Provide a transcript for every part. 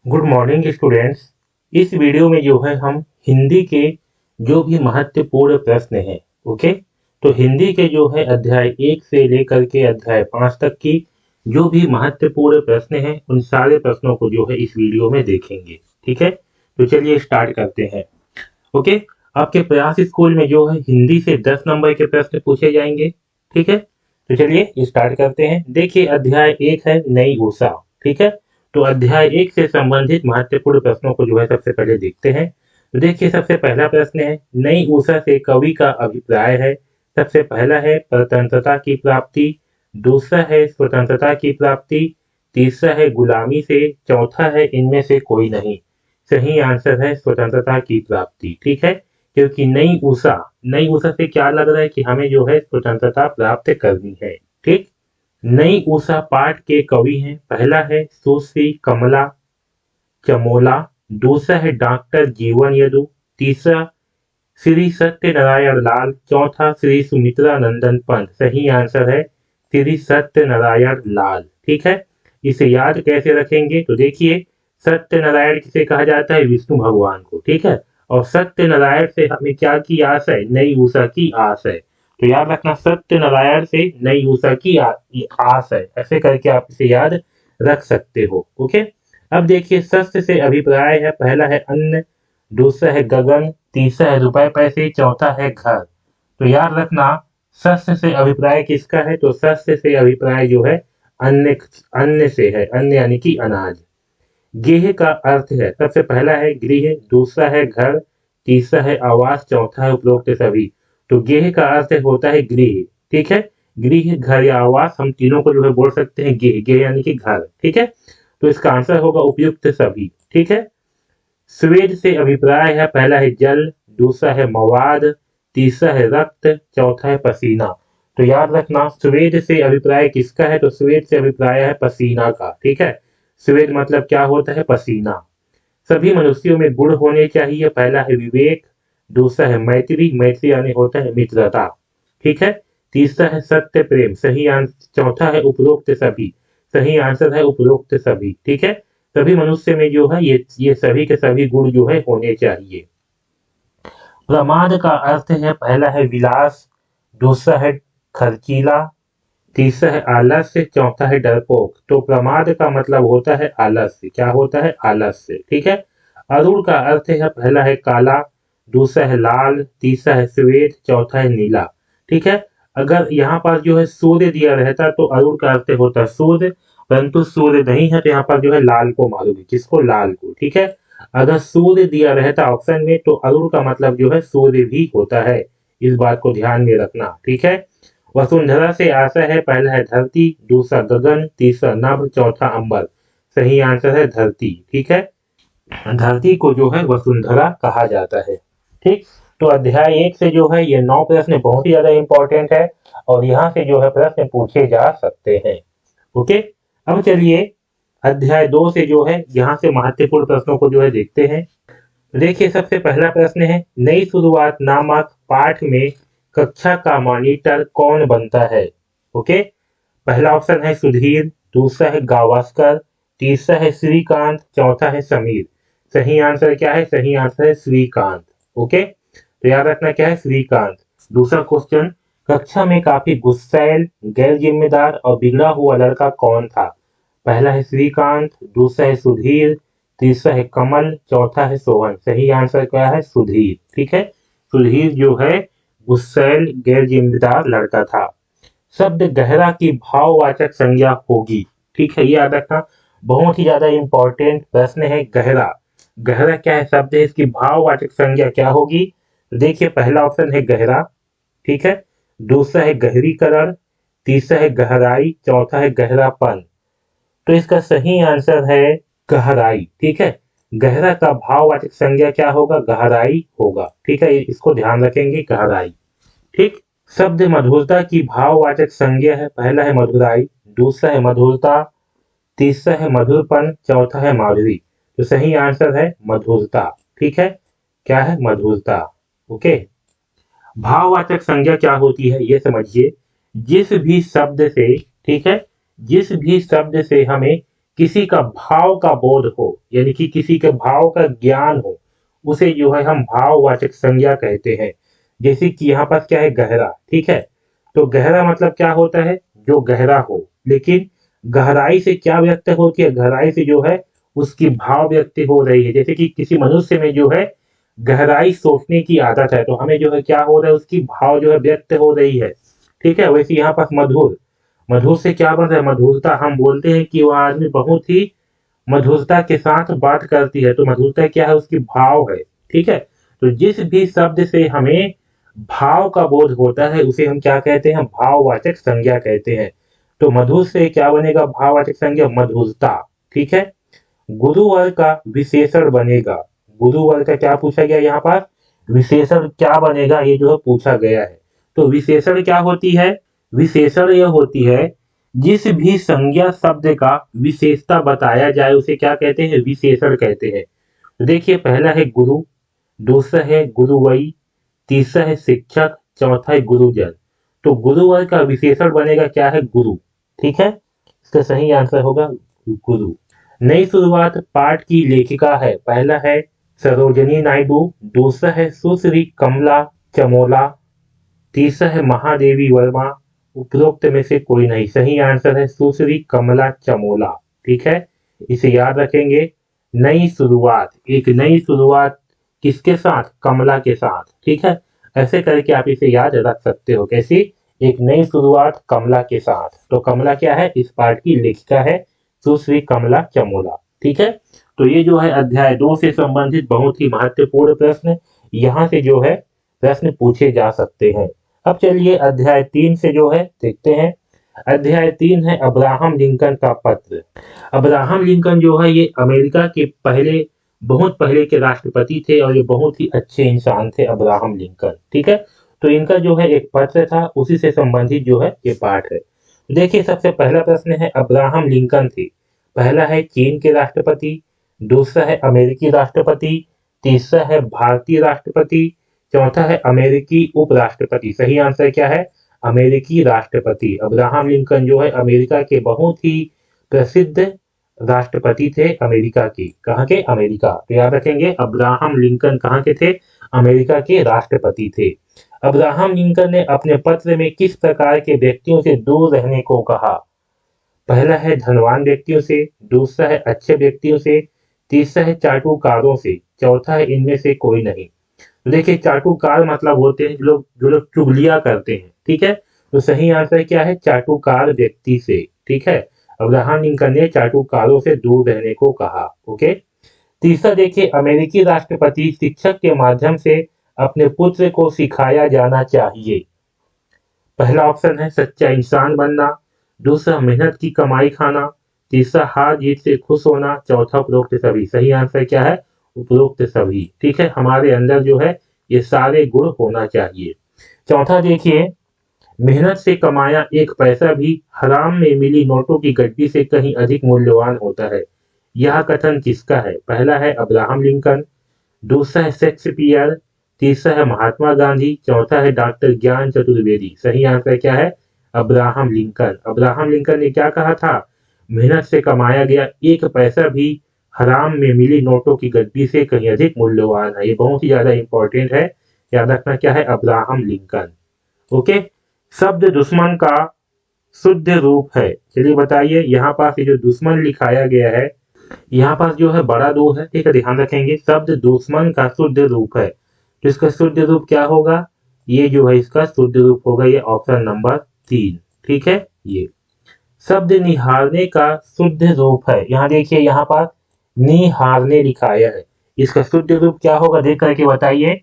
Good morning students. इस video में जो है हम हिंदी के जो भी महत्वपूर्ण प्रश्न हैं, ओके, तो हिंदी के जो है अध्याय 1 से लेकर के अध्याय 5 तक की जो भी महत्वपूर्ण प्रश्न हैं उन सारे प्रश्नों को जो है इस वीडियो में देखेंगे। ठीक है, तो चलिए स्टार्ट करते हैं। ओके, आपके प्रयास स्कूल में जो है हिंदी से 10 नंबर के प्रश्न पूछे जाएंगे। ठीक है, तो चलिए स्टार्ट करते हैं। देखिए अध्याय 1 है नई ऊषा। ठीक है, तो अध्याय 1 से संबंधित महत्वपूर्ण प्रश्नों को जो है सबसे पहले देखते हैं। तो देखिए सबसे पहला प्रश्न है नई ऊषा से कवि का अभिप्राय है। सबसे पहला है स्वतंत्रता की प्राप्ति, दूसरा है स्वतंत्रता की प्राप्ति, तीसरा है गुलामी से, चौथा है इनमें से कोई नहीं। सही आंसर है स्वतंत्रता की प्राप्ति। ठीक है, क्योंकि नई ऊषा से क्या लग रहा है कि हमें जो है स्वतंत्रता प्राप्त करनी है। ठीक, नई ऊषा पाठ के कवि हैं। पहला है सुश्री कमला चमोला, दूसरा है डॉक्टर जीवन यदु, तीसरा श्री सत्यनारायण लाल, चौथा श्री सुमित्रा नंदन पंत। सही आंसर है श्री सत्यनारायण लाल। ठीक है, इसे याद कैसे रखेंगे तो देखिए सत्यनारायण किसे कहा जाता है, विष्णु भगवान को। ठीक है, और सत्यनारायण से हमें क्या की आस है, नई ऊषा की आस है। तो याद रखना सत्यनारायण से नई ऊषा की आस है, ऐसे करके आप इसे याद रख सकते हो। ओके, अब देखिए शस्त्र से अभिप्राय है। पहला है अन्न, दूसरा है गगन, तीसरा है रुपए पैसे, चौथा है घर। तो याद रखना शस्त्र से अभिप्राय किसका है, तो शस्त्र से अभिप्राय जो है अन्न, अन्न से है, अन्न यानी कि अनाज। गेह का अर्थ है सबसे पहला है गृह, दूसरा है घर, तीसरा है आवास, चौथा है उपरोक्त सभी। तो गेह का अर्थ होता है गृह। ठीक है, गृह घर या आवास हम तीनों को जो है बोल सकते हैं गेह, गेह यानी कि घर। ठीक है, तो इसका आंसर होगा उपयुक्त सभी। ठीक है, स्वेद से अभिप्राय है। पहला है जल, दूसरा है मवाद, तीसरा है रक्त, चौथा है पसीना। तो याद रखना स्वेद से अभिप्राय किसका है, तो स्वेद से अभिप्राय है पसीना का। ठीक है, स्वेद मतलब क्या होता है, पसीना। सभी मनुष्यों में गुण होने चाहिए। पहला है विवेक, दूसरा है मैत्री, मैत्री यानी होता है मित्रता। ठीक है, तीसरा है सत्य प्रेम, सही आंसर। चौथा है उपरोक्त सभी, सही आंसर है उपरोक्त सभी। ठीक है, सभी मनुष्य में जो है ये सभी के सभी गुण जो है होने चाहिए। प्रमाद का अर्थ है पहला है विलास, दूसरा है खर्चीला, तीसरा है आलस्य, चौथा है डरपोक। तो प्रमाद का मतलब होता है आलस्य। क्या होता है, आलस्य। ठीक है, अरुण का अर्थ है पहला है काला, दूसरा है लाल, तीसरा है श्वेत, चौथा है नीला। ठीक है, अगर यहाँ पर जो है सूर्य दिया रहता तो अरुण का अर्थ होता है सूर्य, परंतु सूर्य नहीं है तो यहाँ पर जो है लाल को मारोगे, किसको, लाल को। ठीक है, अगर सूर्य दिया रहता ऑप्शन में तो अरुण का मतलब जो है सूर्य भी होता है, इस बात को ध्यान में रखना। ठीक है, वसुंधरा से आशा है। पहला है धरती, दूसरा गगन, तीसरा नभ, चौथा अंबर। सही आंसर है धरती। ठीक है, धरती को जो है वसुंधरा कहा जाता है। ठीक, तो अध्याय 1 से जो है ये 9 प्रश्न बहुत ही ज्यादा इंपॉर्टेंट है और यहाँ से जो है प्रश्न पूछे जा सकते हैं। ओके, अब चलिए अध्याय 2 से जो है यहाँ से महत्वपूर्ण प्रश्नों को जो है देखते हैं। देखिए सबसे पहला प्रश्न है नई शुरुआत नामक पाठ में कक्षा का मॉनिटर कौन बनता है। ओके, पहला ऑप्शन है सुधीर, दूसरा है गावस्कर, तीसरा है श्रीकांत, चौथा है समीर। सही आंसर क्या है, सही आंसर है श्रीकांत। ओके, तो याद रखना क्या है, श्रीकांत। दूसरा क्वेश्चन, कक्षा में काफी गुस्सैल, गैर जिम्मेदार और बिगड़ा हुआ लड़का कौन था। पहला है श्रीकांत, दूसरा है सुधीर, तीसरा है कमल, चौथा है सोहन। सही आंसर क्या है, सुधीर। ठीक है, सुधीर जो है गुस्सैल गैर जिम्मेदार लड़का था। शब्द गहरा की भाववाचक संज्ञा होगी। ठीक है, ये याद रखना, बहुत ही ज्यादा इंपॉर्टेंट प्रश्न है। गहरा, गहरा क्या है शब्द है, इसकी भाववाचक संज्ञा क्या होगी। तो देखिए पहला ऑप्शन है गहरा, ठीक है, दूसरा है गहरीकरण, तीसरा है गहराई, चौथा है गहरापन। तो इसका सही आंसर है गहराई। ठीक है, गहरा का भाववाचक संज्ञा क्या होगा, गहराई होगा। ठीक है, इसको ध्यान रखेंगे, गहराई। ठीक, शब्द मधुरता की भाववाचक संज्ञा है। पहला है मधुराई, दूसरा है मधुरता, तीसरा है मधुरपन, चौथा है माधुरी। तो सही आंसर है मधुरता। ठीक है, क्या है, मधुरता। ओके, भाववाचक संज्ञा क्या होती है ये समझिए। जिस भी शब्द से, ठीक है, जिस भी शब्द से हमें किसी का भाव का बोध हो, यानी कि किसी के भाव का ज्ञान हो, उसे जो है हम भाववाचक संज्ञा कहते हैं। जैसे कि यहाँ पर क्या है, गहरा, ठीक है। तो गहरा मतलब क्या होता है, जो गहरा हो। लेकिन गहराई से क्या व्यक्त होती है, गहराई से जो है उसकी भाव व्यक्त हो रही है। जैसे कि किसी मनुष्य में जो है गहराई सोचने की आदत है, तो हमें जो है क्या हो रहा है, उसकी भाव जो है व्यक्त हो रही है, ठीक है। वैसे यहाँ पर मधुर, मधुर से क्या बन रहा है, मधुरता। हम बोलते हैं कि वह आदमी बहुत ही मधुरता के साथ बात करती है, तो मधुरता क्या है, उसकी भाव है, ठीक है। तो जिस भी शब्द से हमें भाव का बोध होता है उसे हम क्या कहते हैं, भाववाचक संज्ञा कहते हैं। तो मधुर से क्या बनेगा, भाववाचक संज्ञा मधुरता, ठीक है। गुरुवर का विशेषण बनेगा, गुरुवर का क्या पूछा गया यहाँ पर, विशेषण क्या बनेगा, ये जो है पूछा गया है। तो विशेषण क्या होती है, विशेषण यह होती है जिस भी संज्ञा शब्द का विशेषता बताया जाए उसे क्या कहते हैं, विशेषण कहते हैं। तो देखिए, पहला है गुरु, दूसरा है गुरुवई, तीसरा है शिक्षक, चौथा है गुरुजन। तो गुरुवर का विशेषण बनेगा क्या है, गुरु, ठीक है। इसका सही आंसर होगा गुरु। नई शुरुआत पाठ की लेखिका है, पहला है सरोजनी नायडू, दूसरा है सुश्री कमला चमोला, तीसरा है महादेवी वर्मा, उपरोक्त में से कोई नहीं। सही आंसर है सुश्री कमला चमोला, ठीक है। इसे याद रखेंगे। नई शुरुआत, एक नई शुरुआत किसके साथ, कमला के साथ, ठीक है। ऐसे करके आप इसे याद रख सकते हो, कैसी, एक नई शुरुआत कमला के साथ। तो कमला क्या है, इस पाठ की लेखिका है सुश्री कमला चमोला, ठीक है। तो ये जो है अध्याय 2 से संबंधित बहुत ही महत्वपूर्ण प्रश्न यहाँ से जो है प्रश्न पूछे जा सकते हैं। अब चलिए अध्याय 3 से जो है देखते हैं। अध्याय 3 है अब्राहम लिंकन का पत्र। अब्राहम लिंकन जो है ये अमेरिका के पहले, बहुत पहले के राष्ट्रपति थे और ये बहुत ही अच्छे इंसान थे अब्राहम लिंकन, ठीक है। तो इनका जो है एक पत्र था, उसी से संबंधित जो है ये पाठ है। देखिए, सबसे पहला प्रश्न है अब्राहम लिंकन थे, पहला है चीन के राष्ट्रपति, दूसरा है अमेरिकी राष्ट्रपति, तीसरा है भारतीय राष्ट्रपति, चौथा है अमेरिकी उपराष्ट्रपति। सही आंसर क्या है, अमेरिकी राष्ट्रपति। अब्राहम लिंकन जो है अमेरिका के बहुत ही प्रसिद्ध राष्ट्रपति थे, अमेरिका की, कहाँ के, अमेरिका। तो याद रखेंगे अब्राहम लिंकन कहाँ के थे, अमेरिका के राष्ट्रपति थे। अब्राहम लिंकन ने अपने पत्र में किस प्रकार के व्यक्तियों से दूर रहने को कहा, पहला है धनवान व्यक्तियों से, दूसरा है अच्छे व्यक्तियों से, तीसरा है चाटुकारों से, चौथा है इनमें से कोई नहीं। तो देखिए, चाटुकार मतलब होते हैं जो लोग चुगलियां करते हैं, ठीक है। तो सही आंसर क्या है, चाटुकार व्यक्ति से, ठीक है। अब्राहम लिंकन ने चाटुकारों से दूर रहने को कहा, ओके। तीसरा देखिए, अमेरिकी राष्ट्रपति शिक्षक के माध्यम से अपने पुत्र को सिखाया जाना चाहिए। पहला ऑप्शन है सच्चा इंसान बनना, दूसरा मेहनत की कमाई खाना, तीसरा हार जीत से खुश होना, चौथा उपरोक्त सभी। सही आंसर क्या है, उपरोक्त सभी, ठीक है। हमारे अंदर जो है ये सारे गुण होना चाहिए। चौथा देखिए, मेहनत से कमाया एक पैसा भी हराम में मिली नोटों की गड्डी से कहीं अधिक मूल्यवान होता है। यह कथन किसका है, पहला है अब्राहम लिंकन, दूसरा है शेक्सपियर, तीसरा है महात्मा गांधी, चौथा है डॉक्टर ज्ञान चतुर्वेदी। सही आंसर क्या है, अब्राहम लिंकन। अब्राहम लिंकन ने क्या कहा था, मेहनत से कमाया गया एक पैसा भी हराम में मिली नोटों की गड्डी से कहीं अधिक मूल्यवान है। ये बहुत ही ज्यादा इंपॉर्टेंट है, याद रखना क्या है, अब्राहम लिंकन, ओके। शब्द दुश्मन का शुद्ध रूप है, चलिए बताइए। यहाँ पास ये जो दुश्मन लिखाया गया है, यहाँ पास जो है बड़ा दो है, ठीक है, ध्यान रखेंगे। शब्द दुश्मन का शुद्ध रूप है, तो इसका शुद्ध रूप क्या होगा, ये जो है इसका शुद्ध रूप होगा ये ऑप्शन नंबर 3, ठीक है। ये शब्द निहारने का शुद्ध रूप है, यहाँ देखिए, यहाँ पर निहारने लिखाया है, इसका शुद्ध रूप क्या होगा, देख करके बताइए।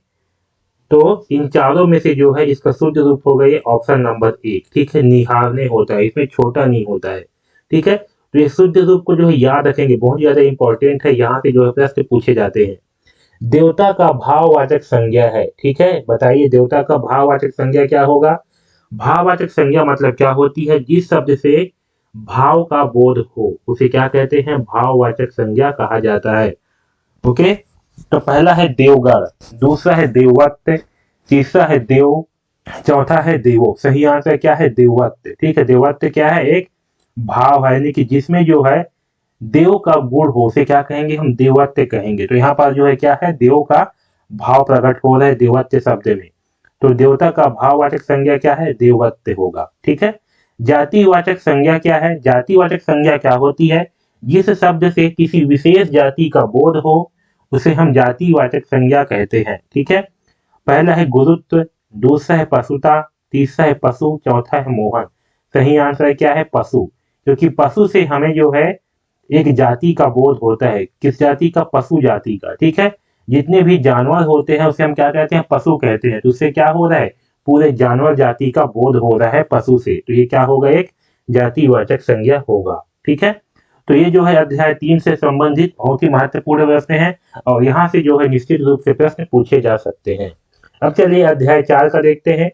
तो इन चारों में से जो है इसका शुद्ध रूप होगा ये ऑप्शन नंबर 1, ठीक है। निहारने होता है, इसमें छोटा नहीं होता है, ठीक है। तो ये शुद्ध रूप को जो है याद रखेंगे, बहुत ज्यादा इंपॉर्टेंट है, यहाँ से जो है प्रश्न पूछे जाते हैं। देवता का भाववाचक संज्ञा है, ठीक है। बताइए देवता का भाववाचक संज्ञा क्या होगा। भाववाचक संज्ञा मतलब क्या होती है, जिस शब्द से भाव का बोध हो उसे क्या कहते हैं, भाववाचक संज्ञा कहा जाता है, ओके। तो पहला है देवगढ़, दूसरा है देववत, तीसरा है देव, चौथा है देवो। सही आंसर क्या है, देववत, ठीक है। देववत क्या है, एक भाव है, यानी कि जिसमें जो है देव का गुण हो उसे क्या कहेंगे, हम देवत्व कहेंगे। तो यहाँ पर जो है क्या है, देव का भाव प्रकट हो रहा है देवत्व शब्द में, तो देवता का भाववाचक संज्ञा क्या है, देवत्व होगा। ठीक है। जातिवाचक संज्ञा क्या है, जातिवाचक संज्ञा क्या होती है, जिस शब्द से किसी विशेष जाति का बोध हो उसे हम जातिवाचक संज्ञा कहते हैं। ठीक है। पहला है गुरुत्व, दूसरा है पशुता, तीसरा है पशु, चौथा है मोहन। सही आंसर क्या है, पशु, क्योंकि पशु से हमें जो है एक जाति का बोध होता है। किस जाति का, पशु जाति का। ठीक है। जितने भी जानवर होते हैं उसे हम क्या कहते हैं, पशु कहते हैं। तो उससे क्या हो रहा है, पूरे जानवर जाति का बोध हो रहा है पशु से, तो ये क्या होगा, एक जातिवाचक संज्ञा होगा। ठीक है। तो ये जो है अध्याय 3 से संबंधित बहुत ही महत्वपूर्ण प्रश्न है और यहाँ से जो है निश्चित रूप से प्रश्न पूछे जा सकते हैं। अब चलिए अध्याय 4 का देखते हैं।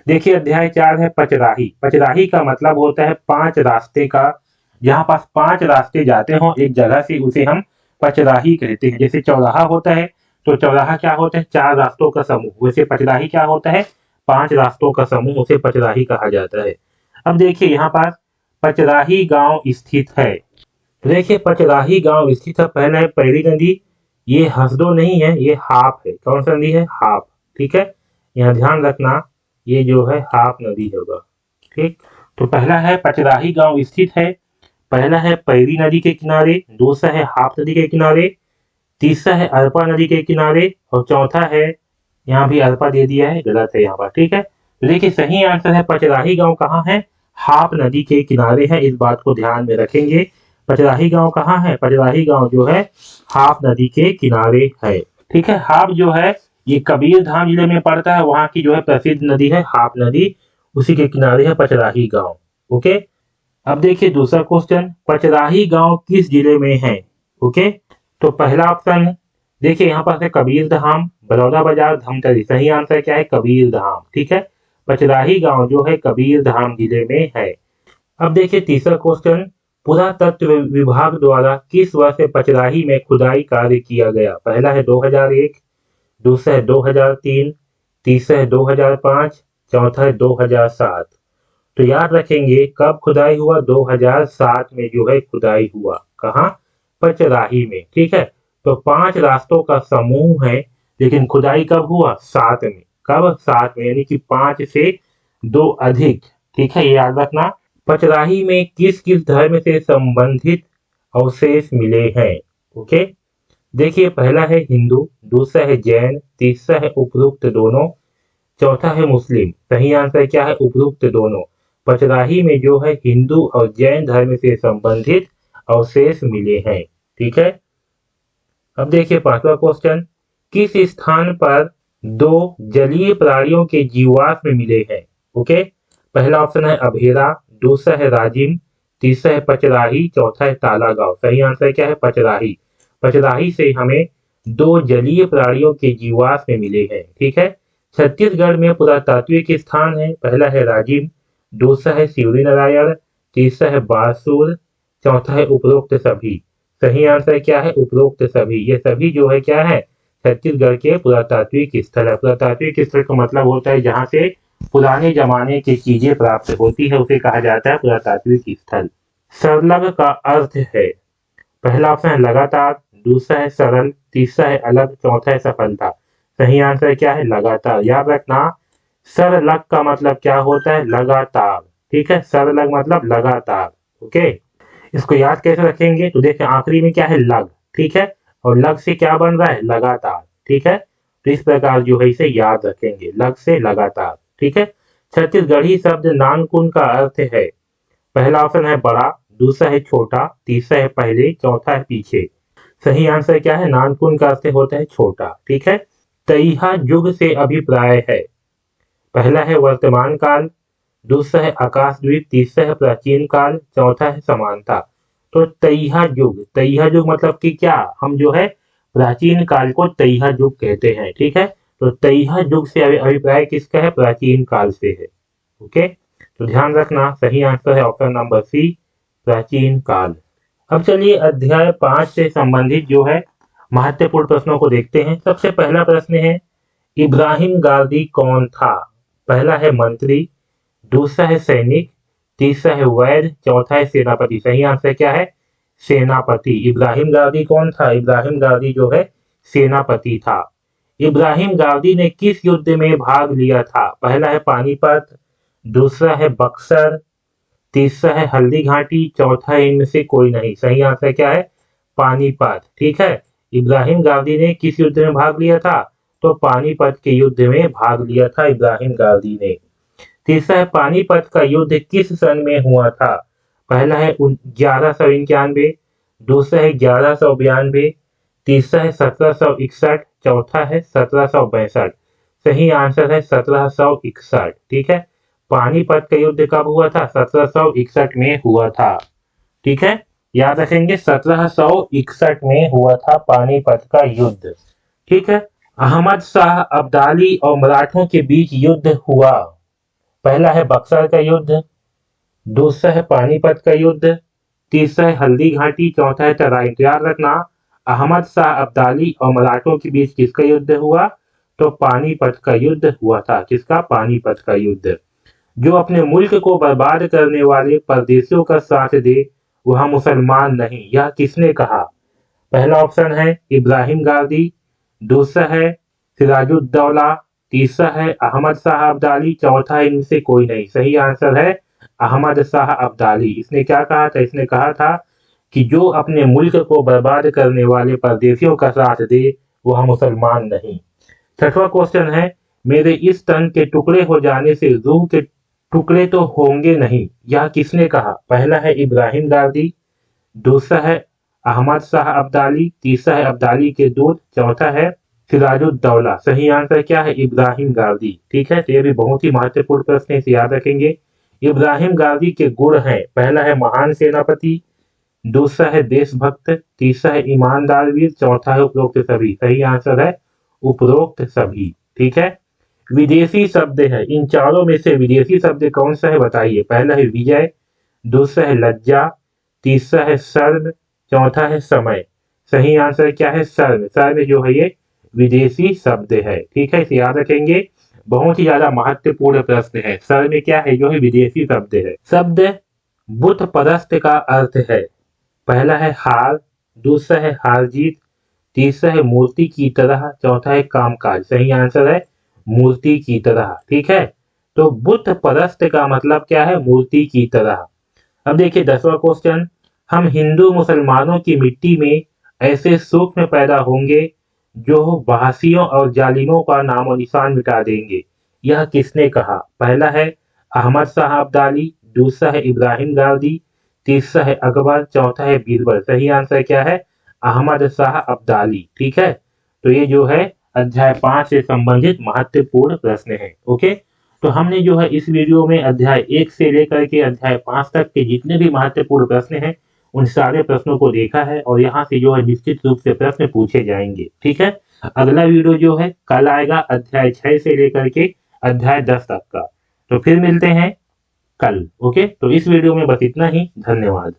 देखिए अध्याय 4 है पचराही। पचराही का मतलब होता है 5 रास्ते का, जहाँ पास 5 रास्ते जाते हो एक जगह से उसे हम पचराही कहते हैं। जैसे चौराहा होता है तो चौराहा क्या होता है, 4 रास्तों का समूह, वैसे पचराही क्या होता है, 5 रास्तों का समूह, उसे पचराही कहा जाता है। अब देखिए यहाँ पास पचराही गांव स्थित है। देखिए पचराही गांव स्थित है, पहला है पैरी नदी, ये हसदो नहीं है, ये हाप है। कौन सा नदी है, हाप। ठीक है, यहाँ ध्यान रखना, ये जो है हाप नदी होगा। ठीक, तो पहला है पचराही गांव स्थित है, पहला है पैरी नदी के किनारे, दूसरा है हाप नदी के किनारे, तीसरा है अरपा नदी के किनारे और चौथा है, यहाँ भी अरपा दे दिया है, गलत है यहाँ पर। ठीक है, तो देखिए सही आंसर है पचराही गांव कहाँ है, हाप नदी के किनारे है। इस बात को ध्यान में रखेंगे। पचराही गांव कहाँ है, पचराही गांव जो है हाप नदी के किनारे है। ठीक है, हाप जो है ये कबीरधाम जिले में पड़ता है, वहां की जो है प्रसिद्ध नदी है हाप नदी, उसी के किनारे है पचराही गांव। ओके, अब देखिए दूसरा क्वेश्चन, पचराही गांव किस जिले में है। ओके, तो पहला ऑप्शन देखिए यहाँ पर है कबीरधाम, बलौदाबाजार, धमतरी। सही आंसर क्या है, कबीरधाम। ठीक है, पचराही गांव जो है कबीरधाम जिले में है। अब देखिए तीसरा क्वेश्चन, पुरातत्व विभाग द्वारा किस वर्ष पचराही में खुदाई कार्य किया गया। पहला है 2001, दूसरा है 2003, तीसरा है 2005, चौथा है 2007। तो याद रखेंगे कब खुदाई हुआ, 2007 में जो है खुदाई हुआ। कहाँ, पचराही में। ठीक है, तो 5 रास्तों का समूह है, लेकिन खुदाई कब हुआ, 7 में। कब, 7 में, यानी कि 5 से 2 अधिक। ठीक है, ये याद रखना। पचराही में किस किस धर्म से संबंधित अवशेष मिले हैं। ओके, देखिए पहला है हिंदू, दूसरा है जैन, तीसरा है उपरोक्त दोनों, चौथा है मुस्लिम। सही आंसर क्या है, उपरोक्त दोनों। पचराही में जो है हिंदू और जैन धर्म से संबंधित अवशेष मिले हैं। ठीक है, अब देखिए पांचवा क्वेश्चन, किस स्थान पर 2 जलीय प्राणियों के जीवाश्म मिले हैं। ओके, पहला ऑप्शन है अभेरा, दूसरा है राजिम, तीसरा है पचराही, चौथा है तालागांव। सही आंसर क्या है, पचराही। पचराही से हमें 2 जलीय प्राणियों के जीवाश्म मिले हैं। ठीक है, छत्तीसगढ़ में पुरातात्विक स्थान है, पहला है राजिम, दूसरा है शिवरी नारायण, तीसरा है बारसूर, चौथा है उपरोक्त सभी। सही आंसर क्या है, उपरोक्त सभी। ये सभी जो है क्या है, छत्तीसगढ़ के पुरातात्विक स्थल है। पुरातात्विक स्थल का मतलब होता है जहाँ से पुराने जमाने की चीजें प्राप्त होती है, उसे कहा जाता है पुरातात्विक स्थल। सरलग का अर्थ है, पहला ऑप्शन है लगातार, दूसरा है सरल, तीसरा है अलग, चौथा है सफलता। सही आंसर क्या है, लगातार। याद रखना, सरलग का मतलब क्या होता है, लगातार। ठीक है, सरलग मतलब लगातार। ओके, इसको याद कैसे रखेंगे, तो देखिए आखिरी में क्या है, लग। ठीक है, और लग से क्या बन रहा है, लगातार। ठीक है, तो इस प्रकार जो है इसे याद रखेंगे, लग से लगातार। ठीक है, छत्तीसगढ़ी शब्द नानकुन का अर्थ है, पहला ऑप्शन है बड़ा, दूसरा है छोटा, तीसरा है पहले, चौथा है पीछे। सही आंसर क्या है, नानकुन का अर्थ होता है छोटा। ठीक है, तैहा युग से अभिप्राय है, पहला है वर्तमान काल, दूसरा है आकाशद्वीप, तीसरा है प्राचीन काल, चौथा है समानता। तो तैहा युग मतलब कि क्या, हम जो है प्राचीन काल को तैहा युग कहते हैं। ठीक है, तो तैहा युग से अभिप्राय किसका है, प्राचीन काल से है। ओके, तो ध्यान रखना सही आंसर है ऑप्शन नंबर सी, प्राचीन काल। अब चलिए अध्याय 5 से संबंधित जो है महत्वपूर्ण प्रश्नों को देखते हैं। सबसे पहला प्रश्न है, इब्राहिम गाजी कौन था। पहला है मंत्री, दूसरा है सैनिक, तीसरा है वैद्य, चौथा है सेनापति। सही आंसर क्या है, सेनापति। इब्राहिम गाजी कौन था? इब्राहिम गाजी जो है सेनापति था। इब्राहिम गाजी ने किस युद्ध में भाग लिया था? पहला है पानीपत, दूसरा है बक्सर, तीसरा है हल्दी घाटी, चौथा है इनमें से कोई नहीं। सही आंसर क्या है? पानीपत। ठीक है, इब्राहिम गाजी ने किस युद्ध में भाग लिया था? तो पानीपत के युद्ध में भाग लिया था इब्राहिम गाजी ने। तीसरा है पानीपत का युद्ध किस सन में हुआ था? पहला है 1191, दूसरा है 1192, तीसरा है 1761, चौथा है 1762। सही आंसर है 1761। ठीक है, पानीपत का युद्ध कब हुआ था? 1761 में हुआ था। ठीक है, याद रखेंगे 1761 में हुआ था पानीपत का युद्ध। ठीक है, अहमद शाह अब्दाली और मराठों के बीच युद्ध हुआ। पहला है बक्सर का युद्ध, दूसरा है पानीपत का युद्ध, तीसरा है हल्दी घाटी, चौथा है तराइन। तो याद रखना, अहमद शाह अब्दाली और मराठों के बीच किसका युद्ध हुआ? तो पानीपत का युद्ध हुआ था। किसका? पानीपत का युद्ध। जो अपने मुल्क को बर्बाद करने वाले परदेशियों का साथ दे वह मुसलमान नहीं, यह किसने कहा? पहला ऑप्शन है इब्राहिम गाजी, दूसरा है सिराजुद्दौला, तीसरा है अहमद शाह अब्दाली, चौथा है इनमें से कोई नहीं। सही आंसर है अहमद शाह अब्दाली। इसने क्या कहा था? इसने कहा था कि जो अपने मुल्क को बर्बाद करने वाले परदेशियों का साथ दे वह मुसलमान नहीं। छठवां क्वेश्चन है, मेरे इस तन के टुकड़े हो जाने से रूह के टुकड़े तो होंगे नहीं, यह किसने कहा? पहला है इब्राहिम गाजी, दूसरा है अहमद शाह अब्दाली, तीसरा है अब्दाली के दूत, चौथा है सिराजुद्दौला। सही आंसर क्या है? इब्राहिम गाजी। ठीक है, तो ये भी बहुत ही महत्वपूर्ण प्रश्न है, इसे याद रखेंगे। इब्राहिम गाजी के गुण हैं, पहला है महान सेनापति, दूसरा है देशभक्त, तीसरा है ईमानदार वीर, चौथा है उपरोक्त सभी। सही आंसर है उपरोक्त सभी। ठीक है, विदेशी शब्द है, इन चारों में से विदेशी शब्द कौन सा है बताइए? पहला है विजय, दूसरा है लज्जा, तीसरा है शर्म, चौथा है समय। सही आंसर क्या है? शर्म। शर्म जो है ये विदेशी शब्द है। ठीक है, इसे याद रखेंगे, बहुत ही ज्यादा महत्वपूर्ण प्रश्न है। शर्म क्या है? जो है विदेशी शब्द है। शब्द बुत परस्त का अर्थ है, पहला है हार, दूसरा है हार जीत, तीसरा है मूर्ति की तरह, चौथा है कामकाज। सही आंसर है मूर्ति की तरह। ठीक है, तो बुत परस्त का मतलब क्या है? मूर्ति की तरह। अब देखिए 10वां क्वेश्चन, हम हिंदू मुसलमानों की मिट्टी में ऐसे सूक्ष्म पैदा होंगे जो बहासियों और जालिमों का नामो निशान मिटा देंगे, यह किसने कहा? पहला है अहमद शाह अब्दाली, दूसरा है इब्राहिम गाजी, तीसरा है अकबर, चौथा है बीरबल। सही आंसर क्या है? अहमद शाह अब्दाली। ठीक है, तो ये जो है अध्याय 5 से संबंधित महत्वपूर्ण प्रश्न है। ओके, तो हमने जो है इस वीडियो में अध्याय 1 से लेकर के अध्याय 5 तक के जितने भी महत्वपूर्ण प्रश्न हैं उन सारे प्रश्नों को देखा है और यहाँ से जो है निश्चित रूप से प्रश्न पूछे जाएंगे। ठीक है, अगला वीडियो जो है कल आएगा अध्याय 6 से लेकर के अध्याय 10 तक का। तो फिर मिलते हैं कल। ओके, तो इस वीडियो में बस इतना ही। धन्यवाद।